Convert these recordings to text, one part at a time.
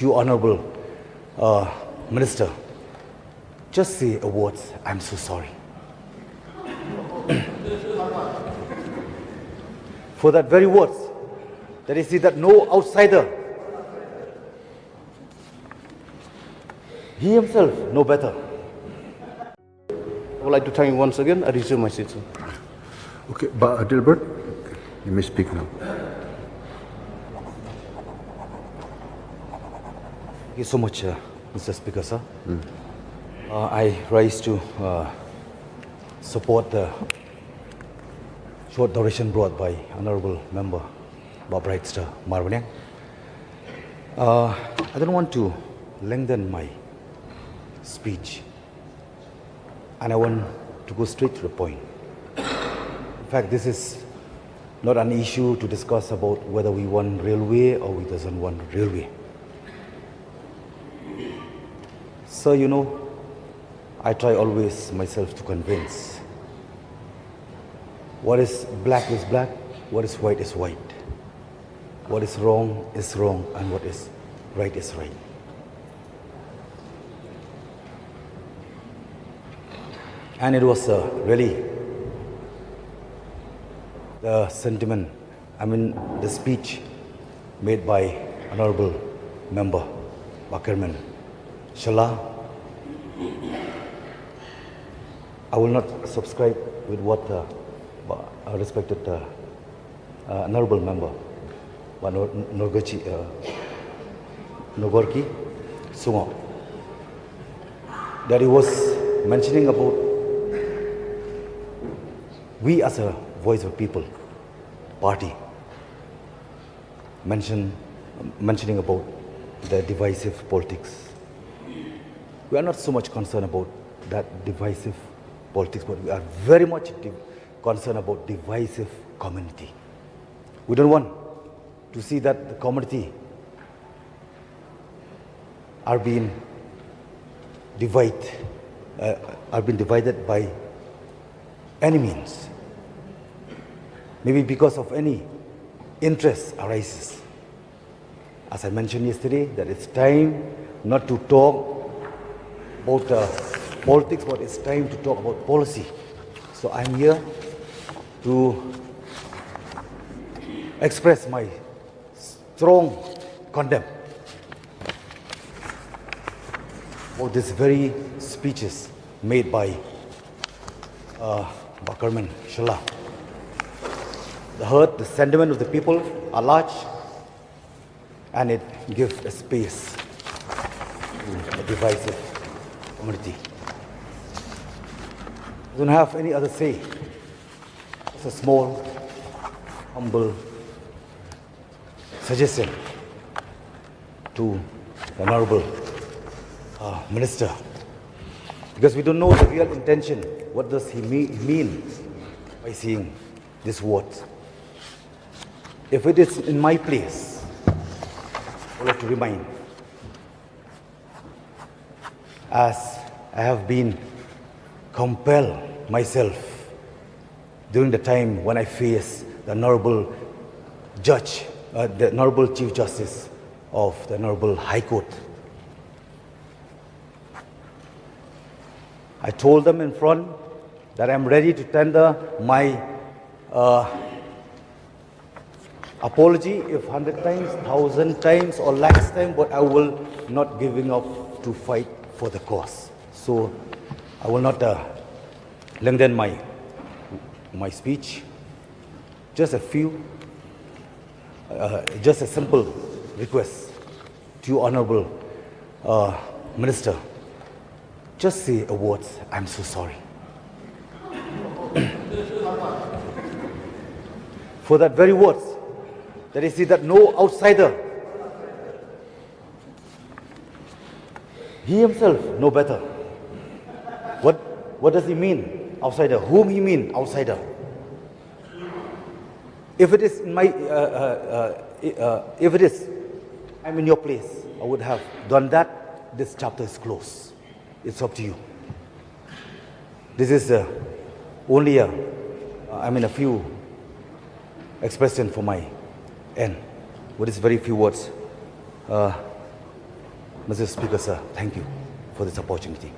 to you, Honorable Minister, just say a word, I'm so sorry. For that very words, that is that no outsider, he himself no better. I would like to thank you once again. I resume my seat, sir. Okay, Adelbert, you may speak now. Thank you so much, Mr. Speaker, sir. I rise to support the short duration brought by Honorable Member Bahrit Tang.Namar. I don't want to lengthen my speech, and I want to go straight to the point. In fact, this is not an issue to discuss about whether we want railway or we doesn't want railway. So, you know, I try always myself to convince what is black, what is white, what is wrong, and what is right. And it was really the sentiment, the speech made by Honorable Member Bah Kyrmen. Shah, I will not subscribe with what our respected Honorable Member Sngap, that he was mentioning about we as a voice of people party, mentioning about the divisive politics. We are not so much concerned about that divisive politics, but we are very much concerned about divisive community. We don't want to see that the community are being divided by any means. Maybe because of any interest arises. As I mentioned yesterday, that it's time not to talk about politics, but it's time to talk about policy. So I'm here to express my strong condemn for these very speeches made by Bah Kyrmen. The hurt, the sentiment of the people are large, and it gives a space to a divisive community. I don't have any other say. It's a small, humble suggestion to the Honorable Minister, because we don't know the real intention. What does he mean by saying these words? If it is in my place, I would like to remind, as I have been compelled myself during the time when I faced the Honorable Judge, the Honorable Chief Justice of the Honorable High Court. I told them in front that I'm ready to tender my apology if 100 times, 1,000 times, or lakhs times, but I will not giving up to fight for the cause. So I will not lengthen my speech. Just a few, just a simple request to you, Honorable Minister. Just say a word, I'm so sorry. For that very words, that is that no outsider, he himself no better. What does he mean, outsider? Whom he mean, outsider? If it is in my, if it is, I'm in your place, I would have done that. This chapter is closed. It's up to you. This is only a few expression for my end. With these very few words, Mr. Speaker, sir, thank you for this opportunity.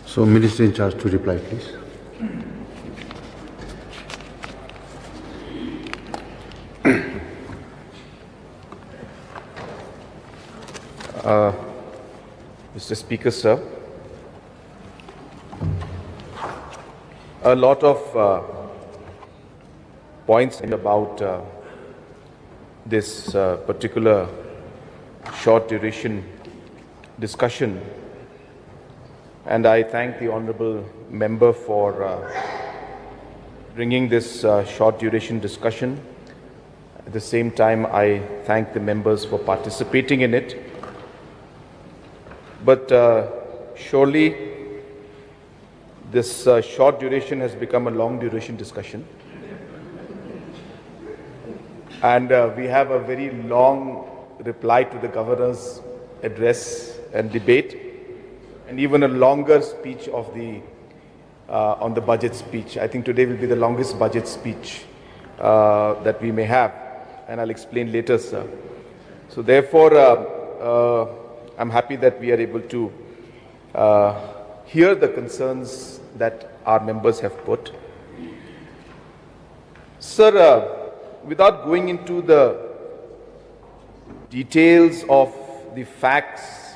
So, Minister in charge to reply, please. Mr. Speaker, sir, a lot of points about this particular short duration discussion, and I thank the Honourable Member for bringing this short duration discussion. At the same time, I thank the members for participating in it. But surely this short duration has become a long duration discussion. And we have a very long reply to the Governor's address and debate, and even a longer speech of the on the budget speech. I think today will be the longest budget speech that we may have, and I'll explain later, sir. So therefore, I'm happy that we are able to hear the concerns that our members have put. Sir, without going into the details of the facts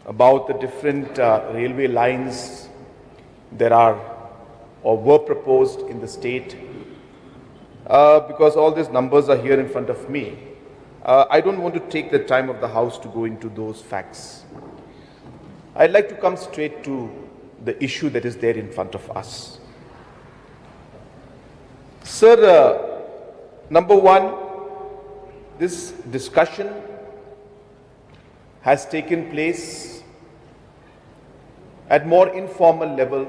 about the different railway lines that are or were proposed in the state, because all these numbers are here in front of me, I don't want to take the time of the House to go into those facts. I'd like to come straight to the issue that is there in front of us. Sir, number one, this discussion has taken place at more informal level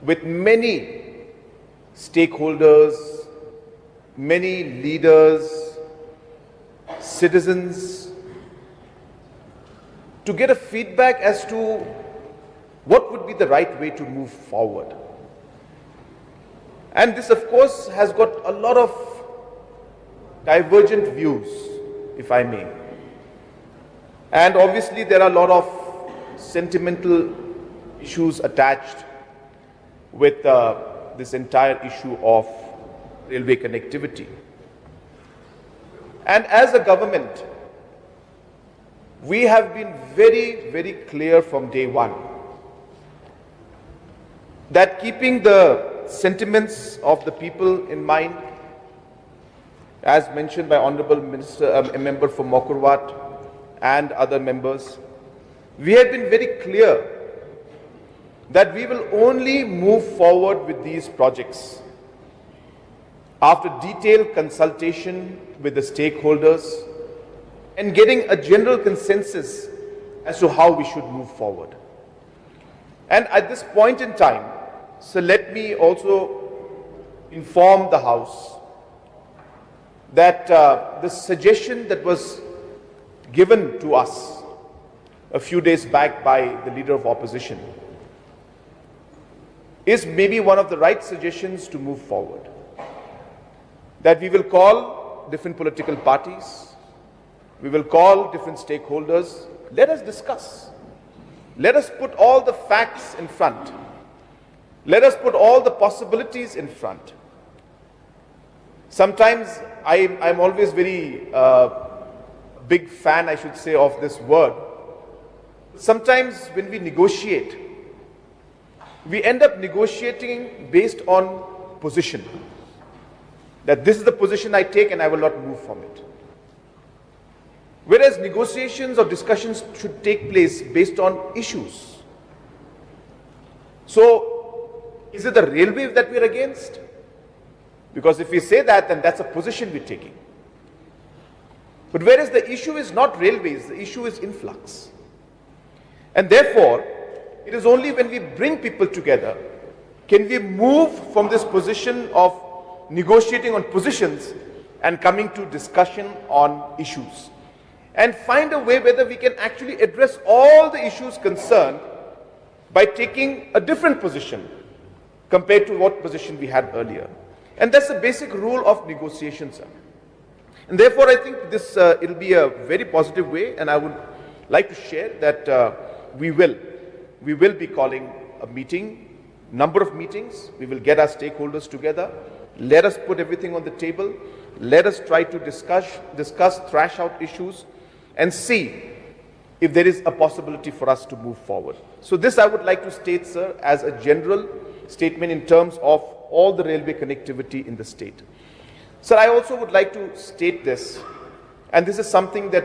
with many stakeholders, many leaders, citizens, to get a feedback as to what would be the right way to move forward. And this, of course, has got a lot of divergent views, if I may. And obviously there are a lot of sentimental issues attached with this entire issue of railway connectivity. And as a government, we have been very, very clear from day one that keeping the sentiments of the people in mind, as mentioned by Honourable Minister, a member for Mokurwat and other members, we have been very clear that we will only move forward with these projects after detailed consultation with the stakeholders and getting a general consensus as to how we should move forward. And at this point in time, so let me also inform the House that the suggestion that was given to us a few days back by the Leader of Opposition is maybe one of the right suggestions to move forward. That we will call different political parties, we will call different stakeholders, let us discuss. Let us put all the facts in front. Let us put all the possibilities in front. Sometimes I'm always very big fan, I should say, of this word. Sometimes when we negotiate, we end up negotiating based on position. That this is the position I take and I will not move from it. Whereas negotiations or discussions should take place based on issues. So, is it the railway that we are against? Because if we say that, then that's a position we're taking. But whereas the issue is not railways, the issue is influx. And therefore, it is only when we bring people together can we move from this position of negotiating on positions and coming to discussion on issues. And find a way whether we can actually address all the issues concerned by taking a different position compared to what position we had earlier. And that's the basic rule of negotiations, sir. And therefore, I think this it'll be a very positive way, and I would like to share that we will be calling a meeting, number of meetings. We will get our stakeholders together. Let us put everything on the table. Let us try to discuss, thrash out issues, and see if there is a possibility for us to move forward. So this I would like to state, sir, as a general statement in terms of all the railway connectivity in the state. Sir, I also would like to state this, and this is something that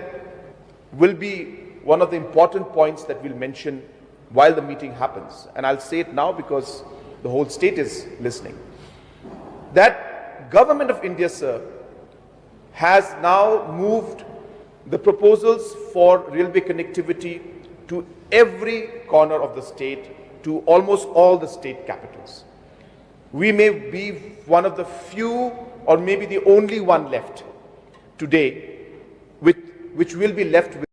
will be one of the important points that we'll mention while the meeting happens. And I'll say it now because the whole state is listening. That Government of India, sir, has now moved the proposals for railway connectivity to every corner of the state, to almost all the state capitals. We may be one of the few or maybe the only one left today which will be left with